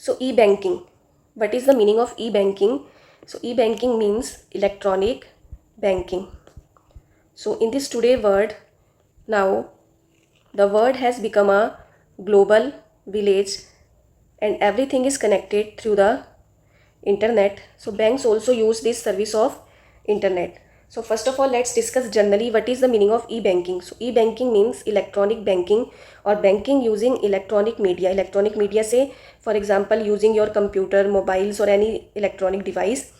So e-banking. What is the meaning of e-banking? So e-banking means electronic banking. So in this today world, now the world has become a global village and everything is connected through the internet. So banks also use this service of internet. So first of all, let's discuss generally what is the meaning of e-banking. So e-banking means electronic banking or banking using electronic media. Electronic media say, for example, using your computer, mobiles or any electronic device.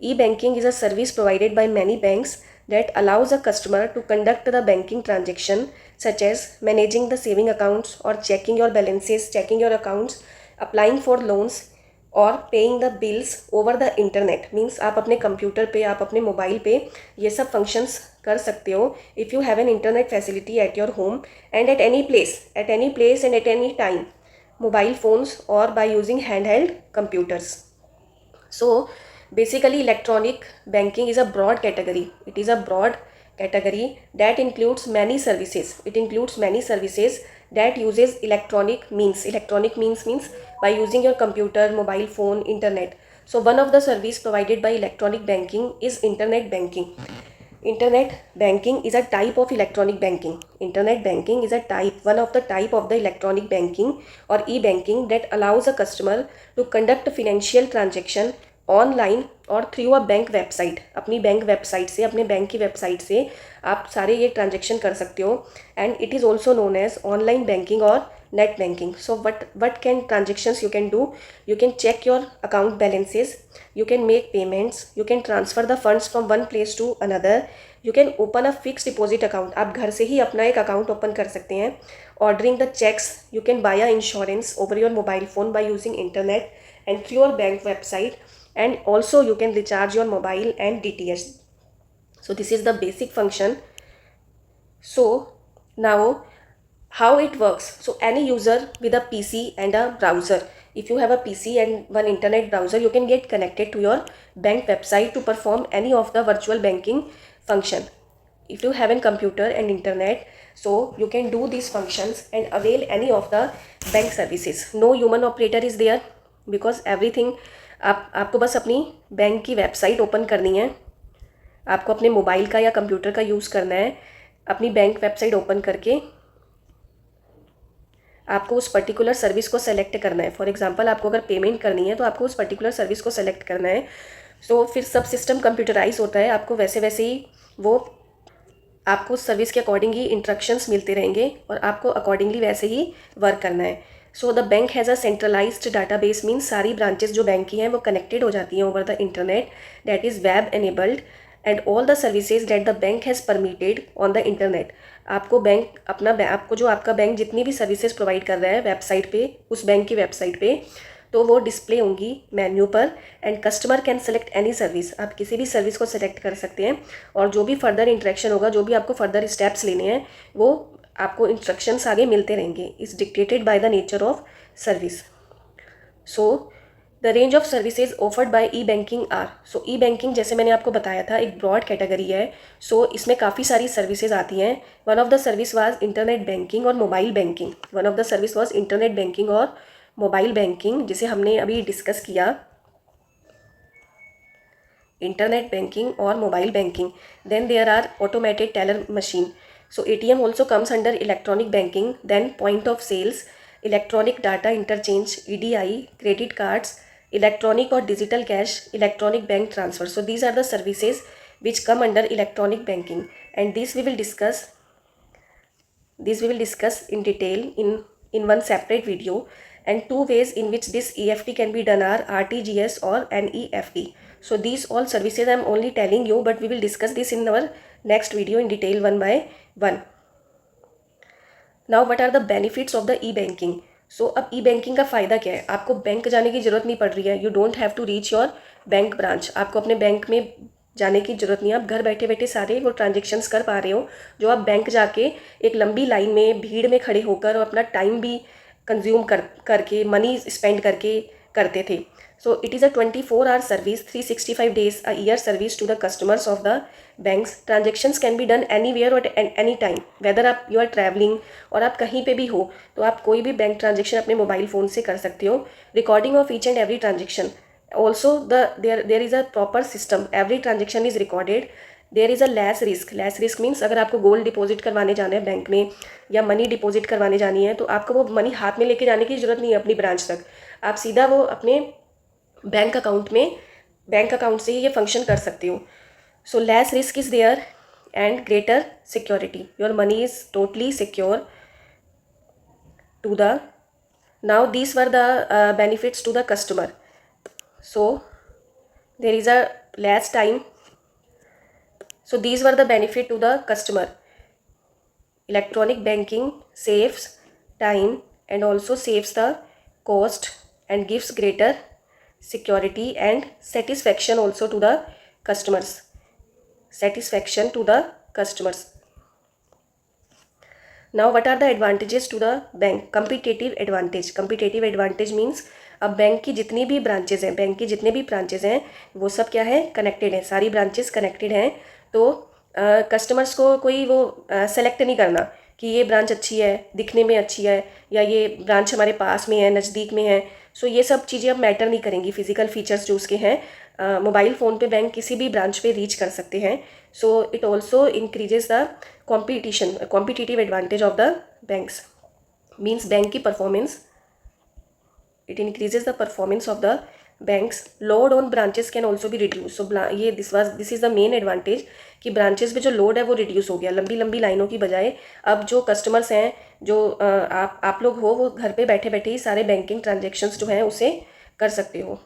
E-banking is a service provided by many banks that allows a customer to conduct the banking transaction such as managing the saving accounts or checking your balances, checking your accounts, applying for loans और paying the bills over the internet means आप अपने computer पे, आप अपने mobile पे ये सब functions कर सकते हो if you have an internet facility at your home and at any place and at any time, mobile phones और by using hand held computers. So basically electronic banking is a broad category. It is a broad category that includes many services. It includes many services that uses electronic means. Electronic means by using your computer, mobile phone, internet. So one of the service provided by electronic banking is internet banking. Internet banking is a type of electronic banking. Internet banking is a type, one of the type of the electronic banking or e-banking that allows a customer to conduct financial transaction online और through a bank website. अपनी bank website से, अपने bank की website से आप सारे ये transaction कर सकते हो. And it is also known as online banking और net banking. So what can transactions you can do? You can check your account balances, you can make payments, you can transfer the funds from one place to another, you can open a fixed deposit account. आप घर से ही अपना एक account open कर सकते हैं. Ordering the checks, you can buy a insurance over your mobile phone by using internet and through your bank website, and also you can recharge your mobile and DTH. So this is the basic function. So now how it works? So any user with a PC and a browser, if you have a PC and one internet browser, you can get connected to your bank website to perform any of the virtual banking function. If you have a computer and internet, so you can do these functions and avail any of the bank services. No human operator is there because everything आपको बस अपनी bank की website open करनी है. आपको अपने mobile का या कंप्यूटर का यूज़ करना है. अपनी बैंक वेबसाइट ओपन करके आपको उस पर्टिकुलर सर्विस को सेलेक्ट करना है. फॉर एग्जांपल आपको अगर पेमेंट करनी है तो आपको उस पर्टिकुलर सर्विस को सेलेक्ट करना है. सो फिर सब सिस्टम कंप्यूटराइज होता है. आपको वैसे ही वो आपको उस सर्विस के अकॉर्डिंग ही इंस्ट्रक्शंस मिलते रहेंगे और आपको अकॉर्डिंगली वैसे ही वर्क करना है. So the bank has a centralised database means सारी ब्रांचेस जो बैंक की हैं वो कनेक्टेड हो जाती हैं over the internet that is web enabled and all the services that the bank has permitted on the internet. आपको बैंक आपको जो आपका बैंक जितनी भी सर्विसेज प्रोवाइड कर रहा है वेबसाइट पे, उस बैंक की वेबसाइट पे, तो वो डिस्प्ले होंगी मेन्यू पर. And customer can select any service. आप किसी भी सर्विस को सेलेक्ट कर सकते हैं और जो भी फर्दर इंटरेक्शन होगा, जो भी आपको फर्दर स्टेप्स लेने हैं, वो आपको इंस्ट्रक्शंस आगे मिलते रहेंगे. Is dictated by the nature of service. So the range of services offered by e banking are. So e banking जैसे मैंने आपको बताया था एक ब्रॉड कैटेगरी है. सो इसमें काफ़ी सारी सर्विसेज आती हैं. One of the service was internet banking और mobile banking. One of the service was internet banking और मोबाइल बैंकिंग, जिसे हमने अभी डिस्कस किया. इंटरनेट बैंकिंग और mobile banking. Then there are automated teller machine. So ATM also comes under electronic banking. Then point of sales, electronic data interchange, EDI, credit cards, electronic or digital cash, electronic bank transfer. So these are the services which come under electronic banking, and this we will discuss in detail in one separate video. And two ways in which this EFT can be done are RTGS or NEFT. So these all services I am only telling you, but we will discuss this in our next video in detail one by one. Now what are the benefits of the e-banking? So अब e-banking का फ़ायदा क्या है? आपको bank जाने की ज़रूरत नहीं पड़ रही है. You don't have to reach your bank branch. आपको अपने बैंक में जाने की ज़रूरत नहीं है. आप घर बैठे बैठे सारे वो ट्रांजेक्शन्स कर पा रहे हो जो आप बैंक जाके एक लंबी लाइन में भीड़ में खड़े होकर और अपना टाइम भी कंज्यूम करके, मनी स्पेंड करके करते थे. So it is a 24-hour service, 365 days a year service to the customers of the banks. Transactions can be done anywhere or at any time. Whether आप you are traveling और आप कहीं पे भी हो तो आप कोई भी बैंक ट्रांजेक्शन अपने मोबाइल फ़ोन से कर सकते हो. Recording of each and every transaction. Also there is a proper system. Every transaction is recorded. There is a less risk means अगर आपको गोल्ड डिपॉजिट करवाने जाना है बैंक में या मनी डिपॉजिट करवाने जानी है तो आपको वो मनी हाथ में लेके जाने की ज़रूरत नहीं है अपनी ब्रांच तक. आप सीधा वो अपने बैंक अकाउंट से ही ये फंक्शन कर सकते हो. So less risk is there and greater security. Your money is totally secure to the. Now these were the benefits to the customer. So there is a less time. So these were the benefit to the customer. Electronic banking saves time and also saves the cost and gives greater security and satisfaction also to the customers. Satisfaction to the customers. Now what are the advantages to the bank? Competitive advantage. Competitive advantage means अब bank की जितनी भी branches हैं, bank के जितने भी branches हैं वो सब क्या है, कनेक्टेड हैं. सारी ब्रांचेस कनेक्टेड हैं. तो कस्टमर्स को कोई वो सेलेक्ट नहीं करना कि ये ब्रांच अच्छी है, दिखने में अच्छी है, या ये ब्रांच हमारे पास में है, नज़दीक में है. सो ये सब चीज़ें अब मैटर नहीं करेंगी. फिजिकल फीचर्स जो उसके हैं, मोबाइल फ़ोन पे बैंक किसी भी ब्रांच पे रीच कर सकते हैं. So it also increases the competitive advantage of the banks. Means bank की performance, it increases the performance of the banks. Load on branches can also be reduced. So ये this is the main advantage कि branches पे जो load है वो reduce हो गया. लंबी लंबी लाइनों की बजाय अब जो customers हैं, जो आप लोग हो, वो घर पे बैठे बैठे ही सारे banking transactions जो हैं उसे कर सकते हो.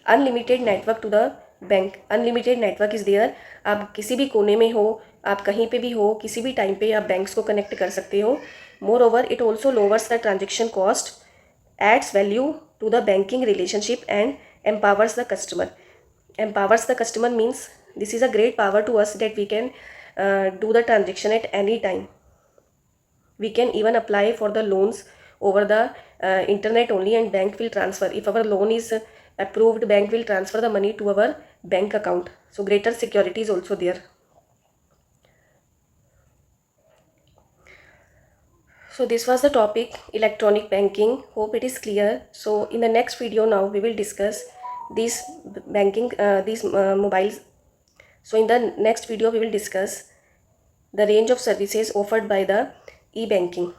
Unlimited network to the bank. Unlimited network is there. आप किसी भी कोने में हो, आप कहीं पे भी हो, किसी भी टाइम पे आप बैंक्स को कनेक्ट कर सकते हो. More over it also louvers the transaction cost, adds value to the banking relationship and empowers the customer. Empowers the customer means this is a great power to us that we can do the transaction at any time. We can even apply for the loans over the internet only and bank will transfer. If our loan is approved, bank will transfer the money to our bank account. So greater security is also there. So this was the topic, electronic banking. Hope it is clear. So in the next video now we will discuss these mobiles. So in the next video we will discuss the range of services offered by the e-banking.